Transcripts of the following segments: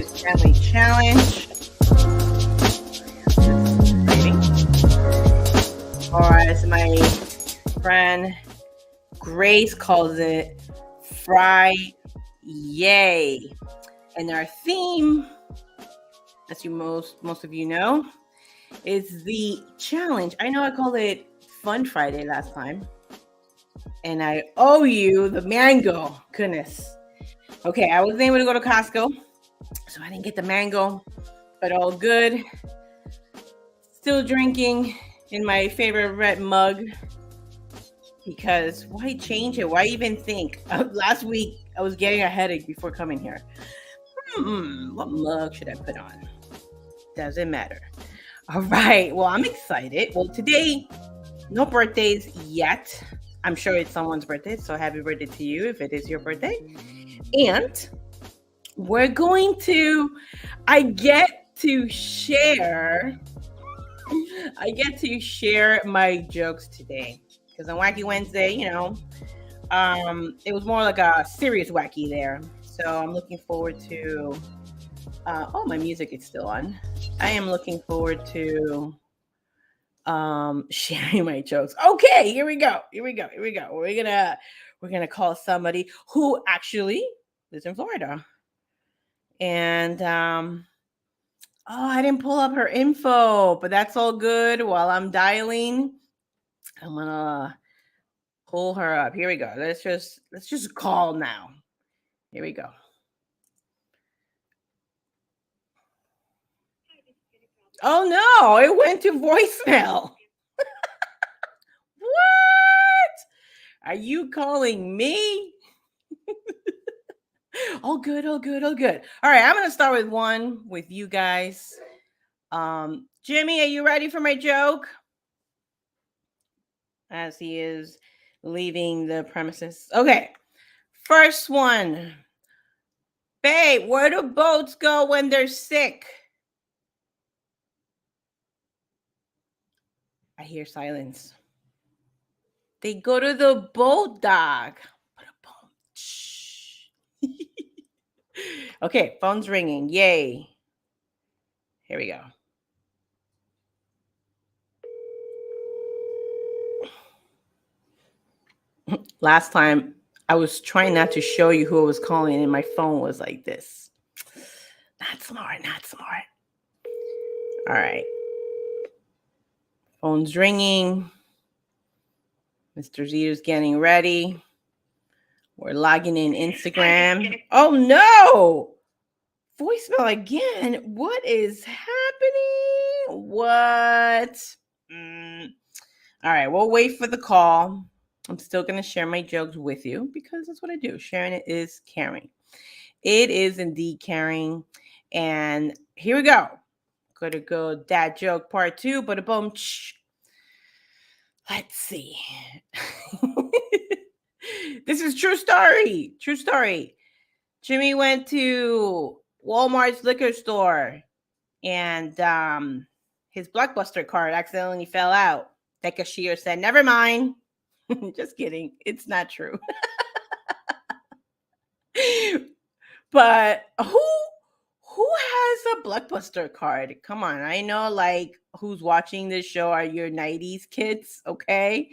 Preparedness Family Challenge. Or as my friend Grace calls it, Fry Yay. And our theme, as you most of you know, is the challenge. I know I called it Fun Friday last time. And I owe you the mango. Goodness. Okay, I wasn't able to go to Costco, so I didn't get the mango, but all good. Still drinking in my favorite red mug, because why change it? Why even think? Last week, I was getting a headache before coming here. What mug should I put on? Doesn't matter. All right. Well, I'm excited. Well, today, no birthdays yet. I'm sure it's someone's birthday, so happy birthday to you if it is your birthday. And we're going to, I get to share my jokes today. Because on Wacky Wednesday, it was more like a serious wacky there. So I'm looking forward to, my music is still on. I am looking forward to sharing my jokes. Okay, here we go. We're gonna call somebody who actually lives in Florida. And I didn't pull up her info, but that's all good. While I'm dialing, I'm gonna pull her up. Here we go. Let's just call now. Here we go. Oh no, it went to voicemail. What? Are you calling me? All good. All right, I'm gonna start with one with you guys. Jimmy, are you ready for my joke? As he is leaving the premises. Okay. First one. Babe, where do boats go when they're sick? I hear silence. They go to the boat dock. Okay, phone's ringing. Yay. Here we go. Last time, I was trying not to show you who I was calling, and my phone was like this. Not smart. All right. Phone's ringing. Mr. Zito's getting ready. We're logging in Instagram. Oh, no. Voicemail again. What is happening? What? All right. We'll wait for the call. I'm still going to share my jokes with you because that's what I do. Sharing it is caring. It is indeed caring. And here we go. Gonna go dad joke part 2, but boom. Let's see. This is true story. Jimmy went to Walmart's liquor store and his Blockbuster card accidentally fell out. The cashier said, "Never mind." Just kidding. It's not true. But who has a Blockbuster card? Come on. I know who's watching this show are your 90s kids, okay?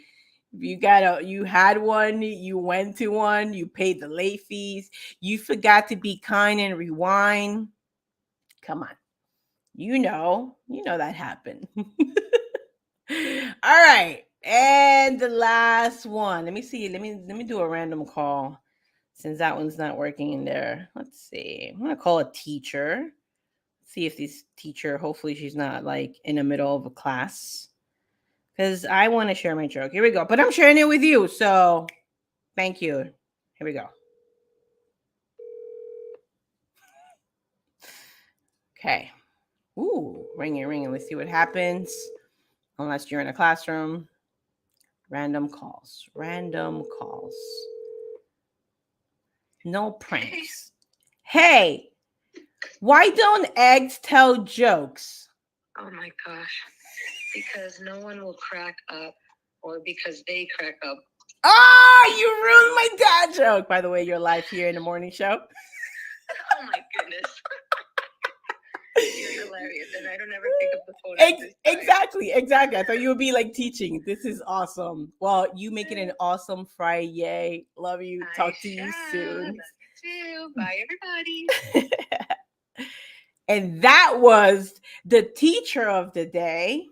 You had one, you went to one, you paid the late fees, you forgot to be kind and rewind. Come on. You know that happened. All right. And the last one. Let me see. Let me do a random call since that one's not working in there. Let's see. I'm going to call a teacher. See if this teacher, hopefully she's not in the middle of a class. Because I want to share my joke. Here we go. But I'm sharing it with you. So thank you. Here we go. Okay. Ooh, ringing. Let's see what happens. Unless you're in a classroom. Random calls. No pranks. Hey, why don't eggs tell jokes? Oh my gosh. Because no one will crack up, or because they crack up. Oh, you ruined my dad joke. By the way, you're live here in the morning show. Oh my goodness. You're hilarious, and I don't ever pick up the phone at this time. Exactly. I thought you would be like teaching. This is awesome. Well, you make it an awesome Friday. Love you. Talk to you soon. Love you too. Bye, everybody. And that was the teacher of the day,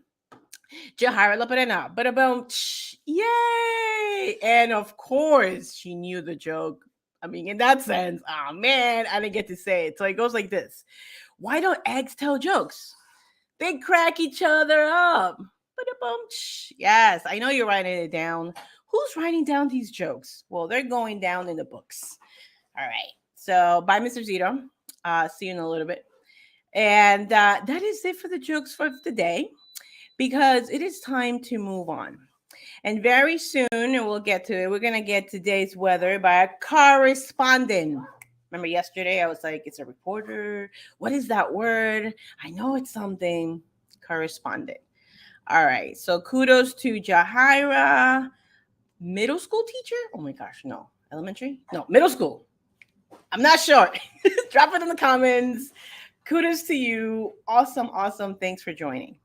Yahaira Laparena. But boom, yay! And of course, she knew the joke. I mean, in that sense, oh man, I didn't get to say it. So it goes like this: why don't eggs tell jokes? They crack each other up. Ba-da-bum. Yes, I know you're writing it down. Who's writing down these jokes? Well, they're going down in the books. All right. So, bye, Mr. Zito. See you in a little bit. And that is it for the jokes for the day, because it is time to move on. And very soon, and we'll get to it, we're going to get today's weather by a correspondent. Remember yesterday, I was like, it's a reporter. What is that word? I know it's something. Correspondent. All right. So kudos to Yahaira. Middle school teacher? Oh my gosh, no. Elementary? No, middle school. I'm not sure. Drop it in the comments. Kudos to you. Awesome. Thanks for joining.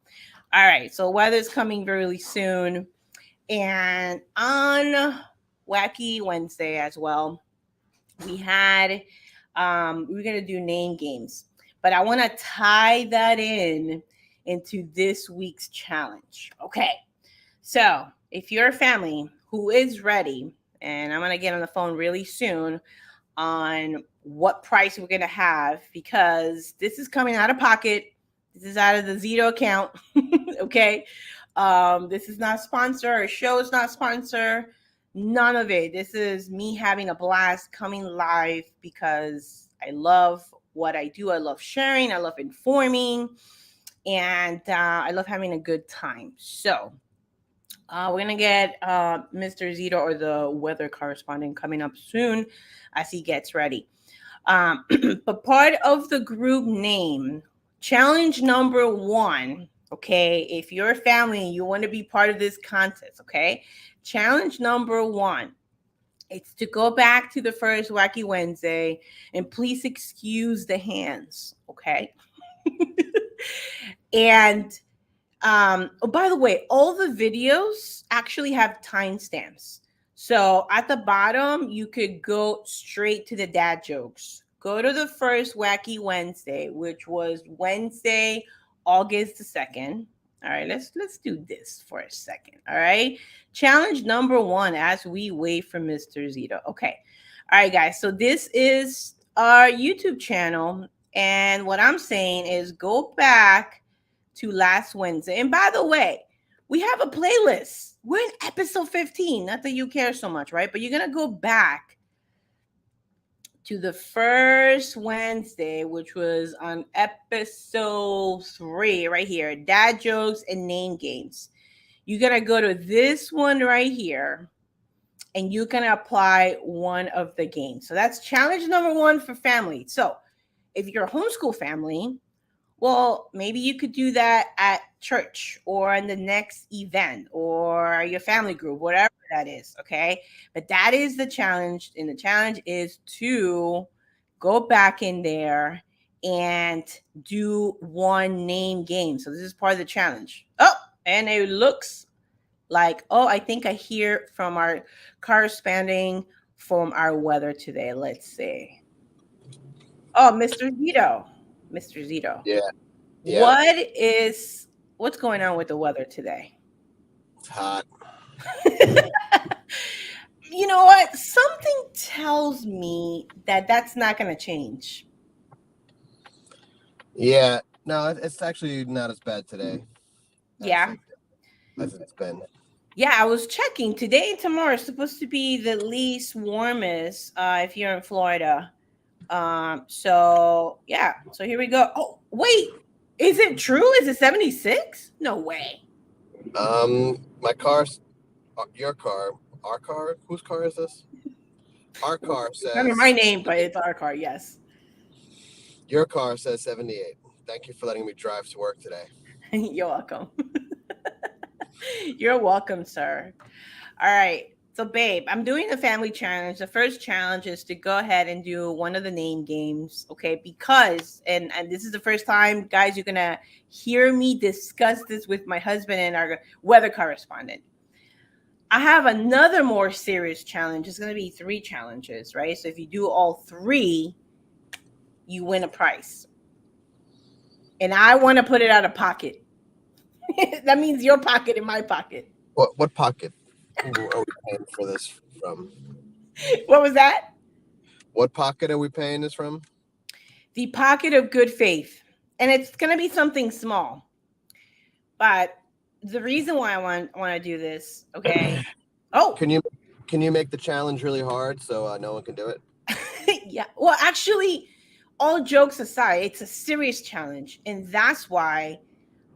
All right. So weather's coming really soon. And on Wacky Wednesday as well, we had we're gonna do name games, but I want to tie that into this week's challenge. Okay, so if you're a family who is ready, and I'm gonna get on the phone really soon on what price we're gonna have, because this is coming out of pocket. This is out of the Zito account. Okay, this is not sponsor. Our show is not sponsor. None of it. This is me having a blast coming live because I love what I do. I love sharing. I love informing. And I love having a good time. So we're going to get Mr. Zito, or the weather correspondent, coming up soon as he gets ready. But part of the group name, challenge number 1, okay, if you're a family and you want to be part of this contest, okay, challenge number 1, it's to go back to the first Wacky Wednesday and please excuse the hands, okay? And oh, by the way, all the videos actually have timestamps. So at the bottom, you could go straight to the dad jokes. Go to the first Wacky Wednesday, which was Wednesday, August the 2nd. All right, let's do this for a second. All right. Challenge number 1 as we wait for Mr. Zito. Okay. All right, guys. So this is our YouTube channel. And what I'm saying is go back to last Wednesday. And by the way, we have a playlist. We're in episode 15. Not that you care so much, right? But you're going to go back to the first Wednesday, which was on episode 3 right here, dad jokes and name games. You're going to go to this one right here, and you can apply one of the games. So that's challenge number 1 for family. So if you're a homeschool family, well, maybe you could do that at church or in the next event or your family group, whatever that is, okay? But that is the challenge, and the challenge is to go back in there and do one name game. So this is part of the challenge. Oh, and it looks like, oh, I think I hear from our corresponding from our weather today. Let's see. Oh, Mr. Zito. Mr. Zito. Yeah. What's going on with the weather today? It's hot. You know what? Something tells me that that's not going to change. Yeah. No, it's actually not as bad today. Yeah. As it's been. Yeah, I was checking. Today and tomorrow is supposed to be the least warmest if you're in Florida. So yeah. So here we go. Oh, wait. Is it true? Is it 76? No way. My car's your car, our car. Whose car is this? Our car says. Remember my name, but it's our car. Yes. Your car says 78. Thank you for letting me drive to work today. You're welcome. You're welcome, sir. All right. So, babe, I'm doing the family challenge. The first challenge is to go ahead and do one of the name games, okay? Because, and this is the first time, guys, you're gonna hear me discuss this with my husband and our weather correspondent. I have another more serious challenge. It's gonna be 3 challenges, right? So if you do all 3, you win a prize. And I want to put it out of pocket. That means your pocket and my pocket. What pocket? Who are we paying for this from? What was that? What pocket are we paying this from? The pocket of good faith. And it's going to be something small. But the reason why I want to do this, okay? Oh, Can you make the challenge really hard so no one can do it? yeah. Well, actually, all jokes aside, it's a serious challenge. And that's why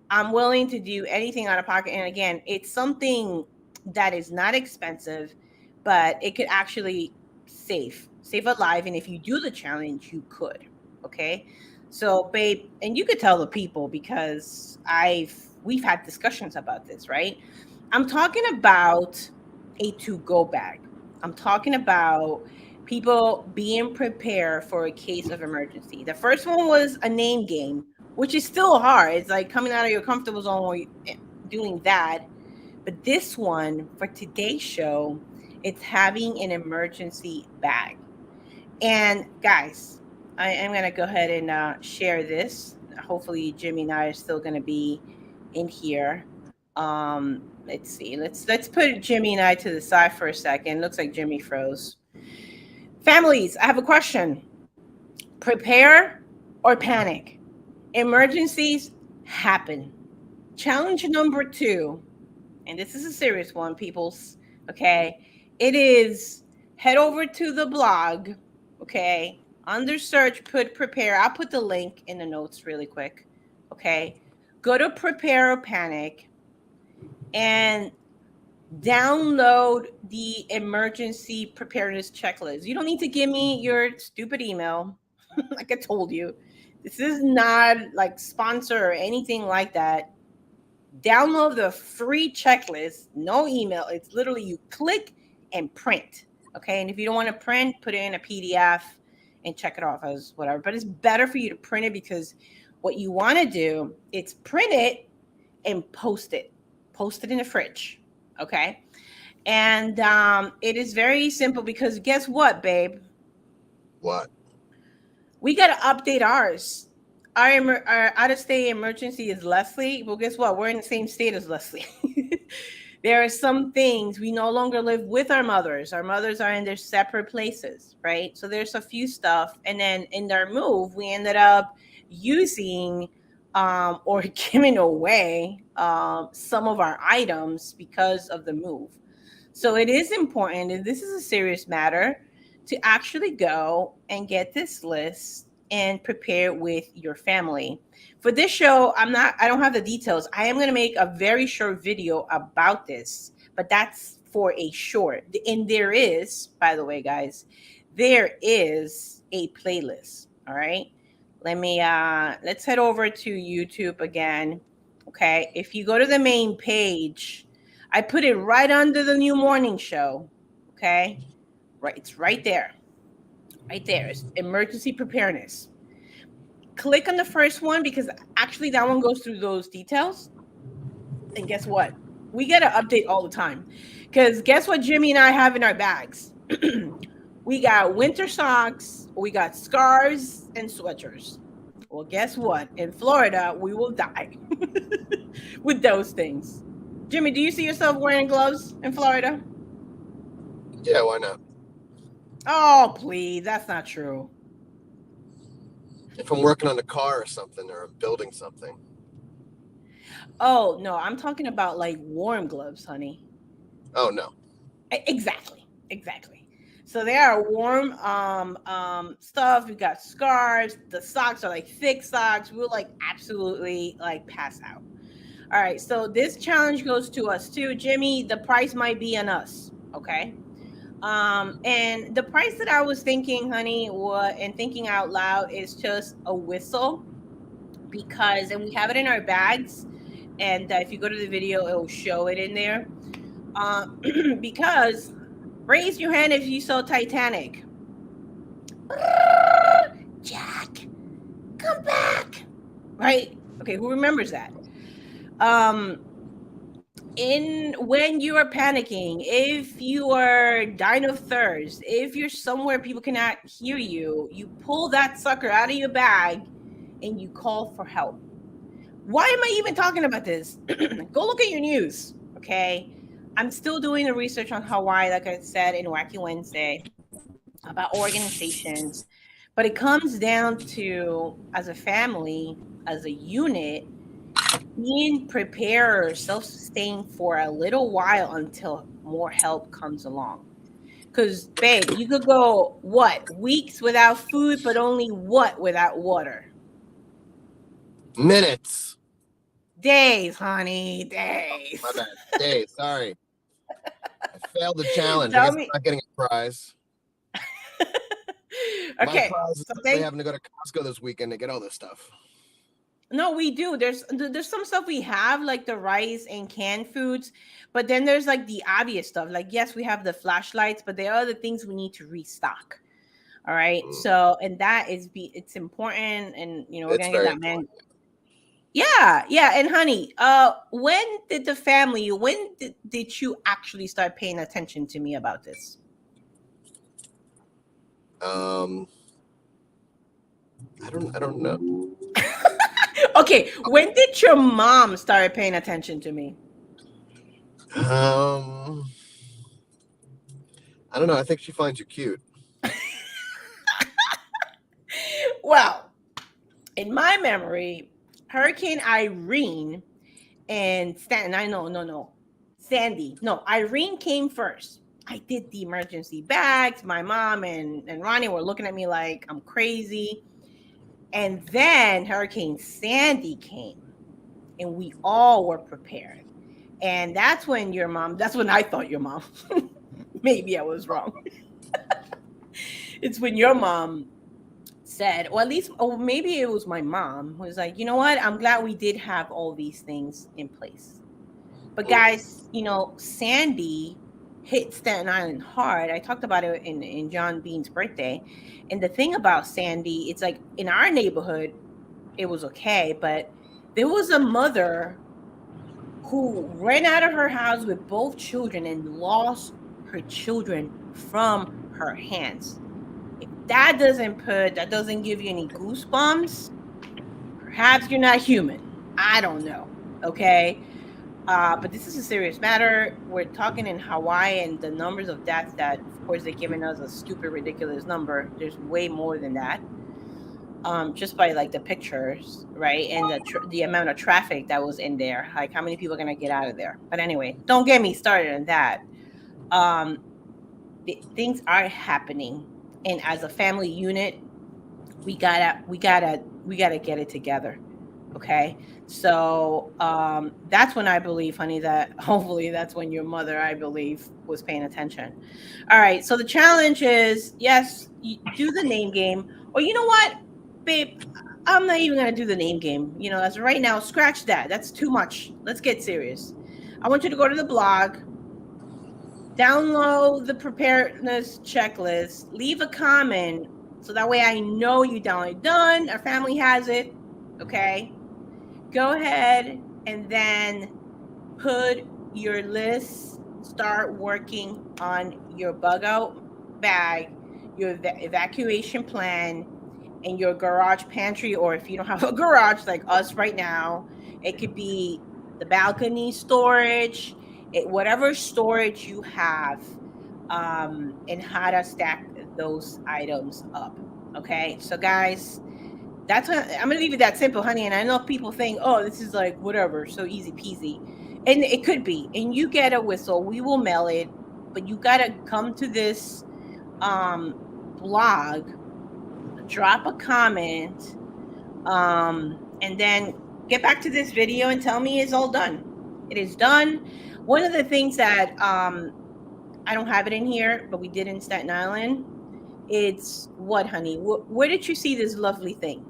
I'm willing to do anything out of pocket. And again, it's something that is not expensive, but it could actually save a life. And if you do the challenge, you could. Okay. So, babe, and you could tell the people because we've had discussions about this, right? I'm talking about a to-go bag. I'm talking about people being prepared for a case of emergency. The first one was a name game, which is still hard. It's like coming out of your comfortable zone while doing that. But this one, for today's show, it's having an emergency bag. And guys, I am going to go ahead and share this. Hopefully Jimmy and I are still going to be in here. Let's see. Let's put Jimmy and I to the side for a second. Looks like Jimmy froze. Families, I have a question. Prepare or panic? Emergencies happen. Challenge number 2, and this is a serious one, peoples. Okay, it is head over to the blog. Okay, under search, put prepare. I'll put the link in the notes really quick. Okay, go to Prepare or Panic and download the emergency preparedness checklist. You don't need to give me your stupid email. Like I told you, this is not like sponsor or anything like that. Download the free checklist, no email. It's literally you click and print. Okay. And if you don't want to print, put it in a PDF and check it off as whatever. But it's better for you to print it because what you want to do is print it and post it. Post it in the fridge. Okay. And it is very simple because guess what, babe? What? We got to update ours. Our out-of-state emergency is Leslie. Well, guess what? We're in the same state as Leslie. There are some things we no longer live with our mothers. Our mothers are in their separate places, right? So there's a few stuff. And then in their move, we ended up using or giving away some of our items because of the move. So it is important, and this is a serious matter, to actually go and get this list and prepare with your family. For this show, I don't have the details. I am going to make a very short video about this, but that's for a short. And there is, by the way, guys, there is a playlist. All right. Let's head over to YouTube again. Okay. If you go to the main page, I put it right under the new morning show. Okay. Right. It's right there. Right there. It's emergency preparedness. Click on the first one because actually that one goes through those details. And guess what? We get to update all the time. Because guess what Jimmy and I have in our bags? We got winter socks, we got scarves, and sweatshirts. Well, guess what? In Florida, we will die with those things. Jimmy, do you see yourself wearing gloves in Florida? Yeah, why not? Oh, please. That's not true. If I'm working on a car or something, or I'm building something. Oh, no. I'm talking about like warm gloves, honey. Oh, no. Exactly. So they are warm stuff. We got scarves. The socks are like thick socks. We'll like absolutely like pass out. All right. So this challenge goes to us too. Jimmy, the price might be on us. Okay. And the price that I was thinking, honey, and thinking out loud is just a whistle because, and we have it in our bags. And if you go to the video, it will show it in there. Because Raise your hand if you saw Titanic. Jack, come back. Right? Okay, who remembers that? In when you are panicking, if you are dying of thirst, if you're somewhere people cannot hear you, you pull that sucker out of your bag and you call for help. Why am I even talking about this? Go look at your news, okay? I'm still doing the research on Hawaii, like I said in Wacky Wednesday, about organizations, but it comes down to, as a family, as a unit, being prepared, self-sustained for a little while until more help comes along. Because, babe, you could go, what, weeks without food, but only what without water? Minutes. Days, honey, days. My bad. Days. Sorry. I failed the challenge. I Tell guess I'm me. not getting a prize. My Okay, prize is so actually having to go to Costco this weekend to get all this stuff. no, we do. There's some stuff we have, like the rice and canned foods, but then there's like the obvious stuff. Like, yes, we have the flashlights, but there are other things we need to restock. All right. So, and that is it's important, and we're It's gonna get very that man. important. Yeah, yeah. And honey, when did the family, when did you actually start paying attention to me about this? I don't know. Okay, when did your mom start paying attention to me? I don't know. I think she finds you cute. Well, in my memory, Hurricane Irene and Sandy. No, Irene came first. I did the emergency bags. My mom and Ronnie were looking at me like I'm crazy. And then Hurricane Sandy came, and we all were prepared. And that's when I thought your mom, maybe I was wrong. It's when your mom said, or at least, or maybe it was my mom who was like, you know what? I'm glad we did have all these things in place. But guys, Sandy hit Staten Island hard. I talked about it in John Bean's birthday. And the thing about Sandy, it's like in our neighborhood, it was okay. But there was a mother who ran out of her house with both children and lost her children from her hands. If that doesn't give you any goosebumps, perhaps you're not human. I don't know. Okay. But this is a serious matter. We're talking in Hawaii, and the numbers of deaths that, of course, they're giving us a stupid, ridiculous number. There's way more than that. Just by like the pictures, right, and the amount of traffic that was in there. Like, how many people are gonna get out of there? But anyway, don't get me started on that. Things are happening, and as a family unit, we gotta get it together. Okay. So that's when I believe, honey, that hopefully that's when your mother, I believe, was paying attention. All right. So the challenge is, yes, you do the name game. Or you know what, babe? I'm not even gonna do the name game. As of right now, scratch that. That's too much. Let's get serious. I want you to go to the blog, download the preparedness checklist, leave a comment so that way I know you downloaded done. Our family has it. Okay. Go ahead and then put your list, start working on your bug out bag, your evacuation plan, and your garage pantry. Or if you don't have a garage like us right now, it could be the balcony storage, whatever storage you have, and how to stack those items up. Okay, so guys, that's what I'm gonna leave it that simple, honey. And I know people think, oh, this is like whatever, so easy peasy. And it could be. And you get a whistle, we will mail it, but you gotta come to this blog, drop a comment, and then get back to this video and tell me it's all done. It is done. One of the things that I don't have it in here, but we did in Staten Island. It's what, honey? Where did you see this lovely thing?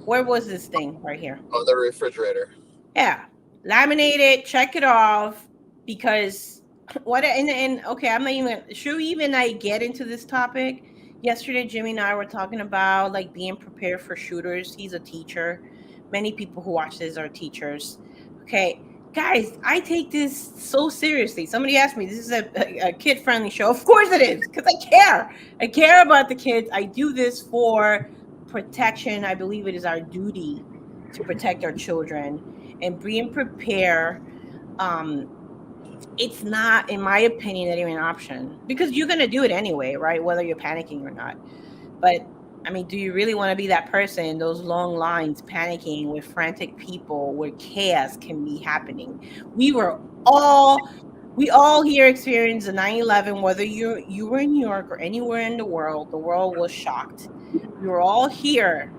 Where was this thing right here? On the refrigerator. Yeah. Laminate it, check it off, because What and okay, I'm not even should we even like get into this topic. Yesterday Jimmy and I were talking about like being prepared for shooters. He's a teacher. Many people who watch this are teachers. Okay, guys, I take this so seriously. Somebody asked me, this is a kid friendly show. Of course it is, because I care about the kids. I do this for protection. I believe it is our duty to protect our children and being prepared. um it's not, in my opinion, not even an option, because you're going to do it anyway, right? Whether you're panicking or not. But I mean, do you really want to be that person in those long lines, panicking with frantic people where chaos can be happening? We were all, we all here experienced the 9/11, whether you were in New York or anywhere in the world was shocked. We were all here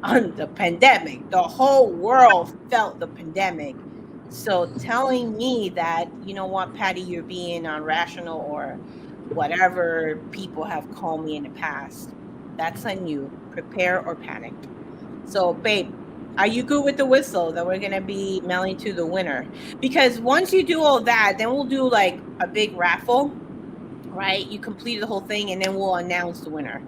on the pandemic. The whole world felt the pandemic. So telling me that, you know what, Patty, you're being irrational or whatever people have called me in the past, that's on you. Prepare or panic. So, babe, are you good with the whistle that we're going to be mailing to the winner? Because once you do all that, then we'll do like a big raffle, right? You complete the whole thing and then we'll announce the winner.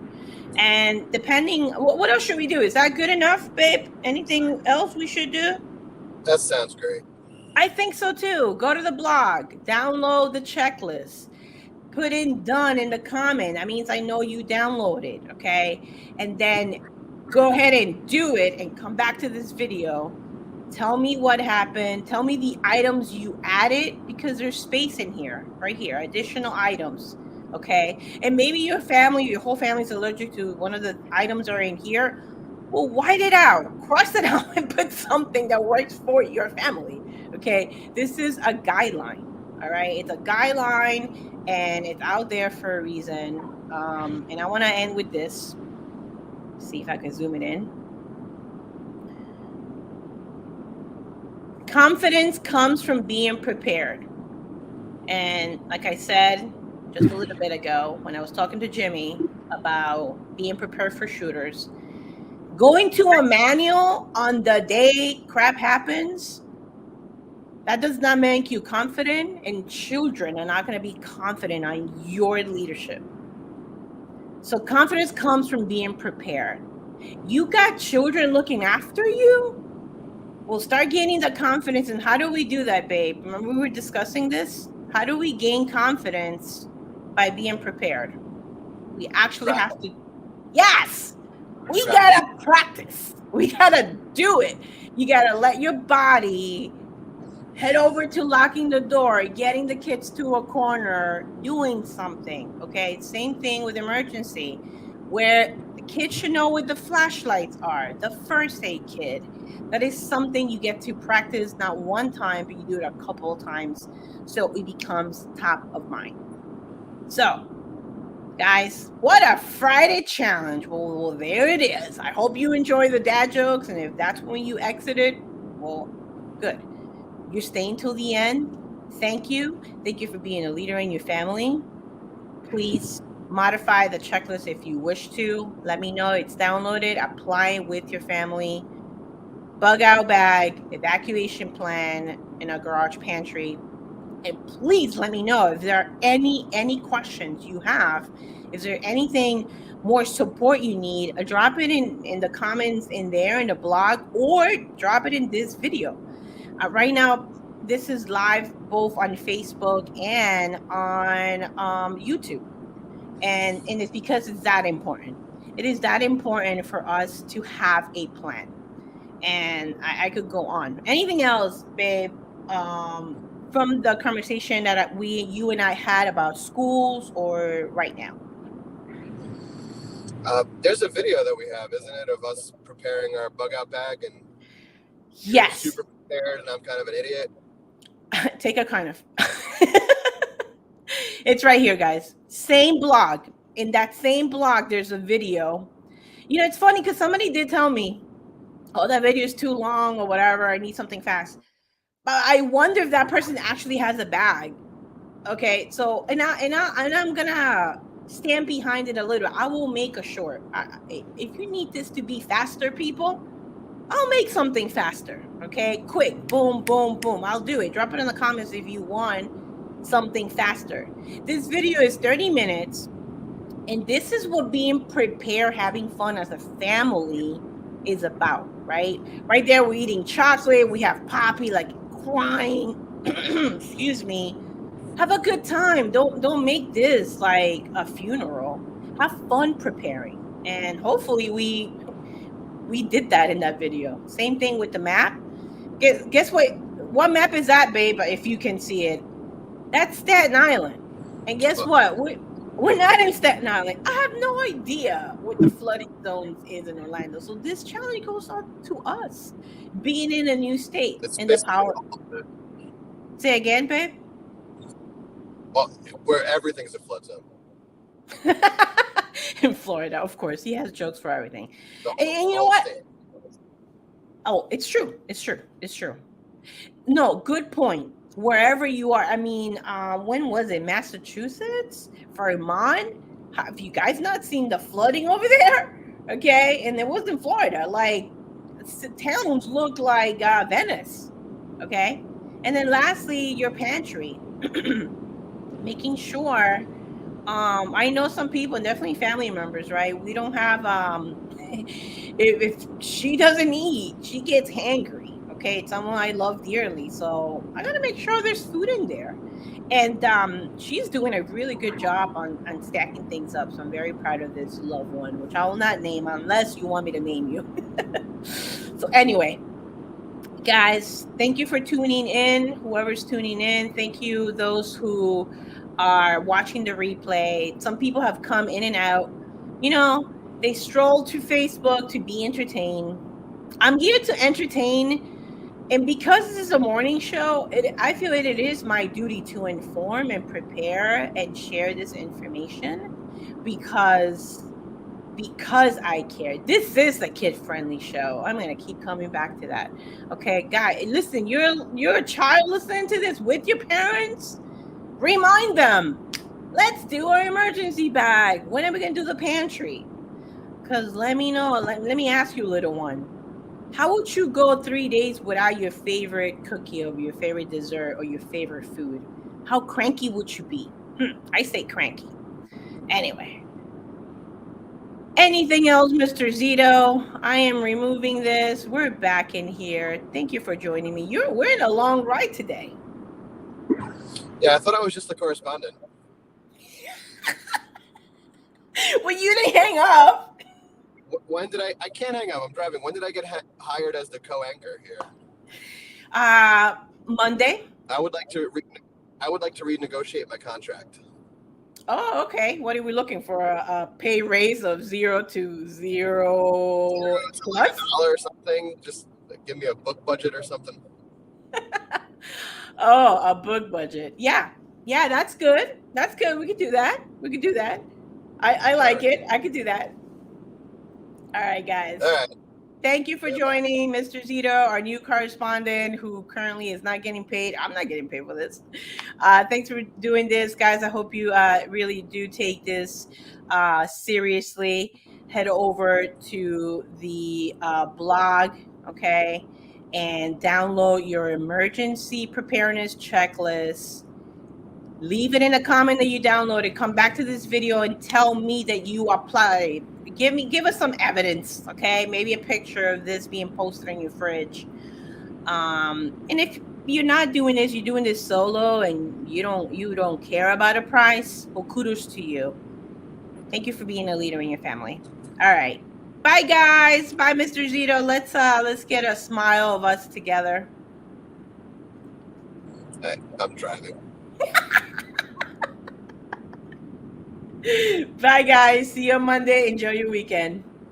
And depending, what else should we do? Is that good enough, babe? Anything else we should do? That sounds great. I think so too. Go to the blog, download the checklist, put in done in the comment. That means I know you downloaded, okay? And then go ahead and do it and come back to this video. Tell me what happened. Tell me the items you added, because there's space in here, right here, additional items, okay? And maybe your whole family's allergic to one of the items are in here. Well, white it out, cross it out, and put something that works for your family, okay? This is a guideline, all right? It's a guideline, and it's out there for a reason. And I want to end with this. See if I can zoom it in. Confidence comes from being prepared. And like I said just a little bit ago when I was talking to Jimmy about being prepared for shooters, going to a manual on the day crap happens, that does not make you confident, and children are not going to be confident on your leadership. So confidence comes from being prepared. You got children looking after you? We'll start gaining the confidence. And how do we do that, babe? Remember we were discussing this? How do we gain confidence? By being prepared. We actually have to, yes, we gotta practice. We gotta do it. You gotta let your body head over to locking the door, getting the kids to a corner, doing something, okay? Same thing with emergency, where the kids should know where the flashlights are, the first aid kit. That is something you get to practice not one time, but you do it a couple of times so it becomes top of mind. So, guys, what a Friday challenge. Well, there it is. I hope you enjoy the dad jokes, and if that's when you exited, well, good. You're staying till the end. Thank you. Thank you for being a leader in your family. Please modify the checklist if you wish to. Let me know it's downloaded. Apply it with your family. Bug out bag, evacuation plan in a garage pantry. And please let me know if there are any questions you have. Is there anything more support you need? Drop it in the comments in there in the blog, or drop it in this video. Right now, this is live both on Facebook and on YouTube. And it's because it's that important. It is that important for us to have a plan. And I could go on. Anything else, babe, from the conversation that you and I had about schools, or right now? There's a video that we have, isn't it, of us preparing our bug out bag, and yes, super prepared, and I'm kind of an idiot. Take a kind of. It's right here, guys. Same blog. In that same blog, there's a video. You know, it's funny because somebody did tell me, oh, that video is too long or whatever. I need something fast. But I wonder if that person actually has a bag. Okay, so and I'm gonna stand behind it a little. I will make a short. If you need this to be faster, people, I'll make something faster. Okay, quick, boom, boom, boom. I'll do it. Drop it in the comments if you want something faster. This video is 30 minutes, and this is what being prepared, having fun as a family is about, right? Right there, we're eating chocolate. We have Poppy like crying. Excuse me. Have a good time. Don't make this like a funeral. Have fun preparing, and hopefully we did that in that video. Same thing with the map. Guess what? What map is that, babe? If you can see it, that's Staten Island. And guess what? We're not in Staten Island. I have no idea what the flooding zones is in Orlando. So this challenge goes on to us being in a new state and the power. Say again, babe. Well, where everything's a flood zone. In Florida, of course. He has jokes for everything. And you know what? Oh, it's true. It's true. It's true. No, good point. Wherever you are. I mean, when was it? Massachusetts? Vermont? Have you guys not seen the flooding over there? Okay. And it was in Florida. Like, towns look like Venice. Okay. And then lastly, your pantry. Making sure. I know some people, definitely family members, right? We don't have if she doesn't eat, she gets hangry. Okay, it's someone I love dearly, so I gotta make sure there's food in there. And she's doing a really good job on stacking things up. So I'm very proud of this loved one, which I will not name unless you want me to name you. So anyway, guys, thank you for tuning in. Whoever's tuning in, thank you. Those who are watching the replay. Some people have come in and out. You know, they stroll to Facebook to be entertained. I'm here to entertain. And because this is a morning show, I feel it is my duty to inform and prepare and share this information because I care. This is a kid-friendly show. I'm going to keep coming back to that. Okay, guys, listen, you're a child listening to this with your parents. Remind them, let's do our emergency bag. When are we going to do the pantry? Because let me know. Let me ask you, little one. How would you go 3 days without your favorite cookie or your favorite dessert or your favorite food? How cranky would you be? I say cranky. Anyway. Anything else, Mr. Zito? I am removing this. We're back in here. Thank you for joining me. We're in a long ride today. Yeah, I thought I was just the correspondent. Well, you didn't hang up. When did I can't hang up. I'm driving. When did I get hired as the co-anchor here? Monday. I would like to renegotiate my contract. Oh, okay. What are we looking for? A pay raise of 0 to 0 plus? $1 or something. Just give me a book budget or something. Oh, a book budget. Yeah, that's good. That's good. We could do that. I like it. I could do that. All right, guys. All right. Thank you for joining Mr. Zito, our new correspondent who currently is not getting paid. I'm not getting paid for this. Thanks for doing this, guys. I hope you really do take this seriously. Head over to the blog, okay, and download your emergency preparedness checklist. Leave it in a comment that you downloaded. Come back to this video and tell me that you applied. Give us some evidence, okay? Maybe a picture of this being posted in your fridge. And if you're not doing this, you're doing this solo, and you don't care about a price, well, kudos to you. Thank you for being a leader in your family. All right, bye guys. Bye, Mr. Zito. Let's get a smile of us together. I'm driving. Bye, guys. See you on Monday. Enjoy your weekend.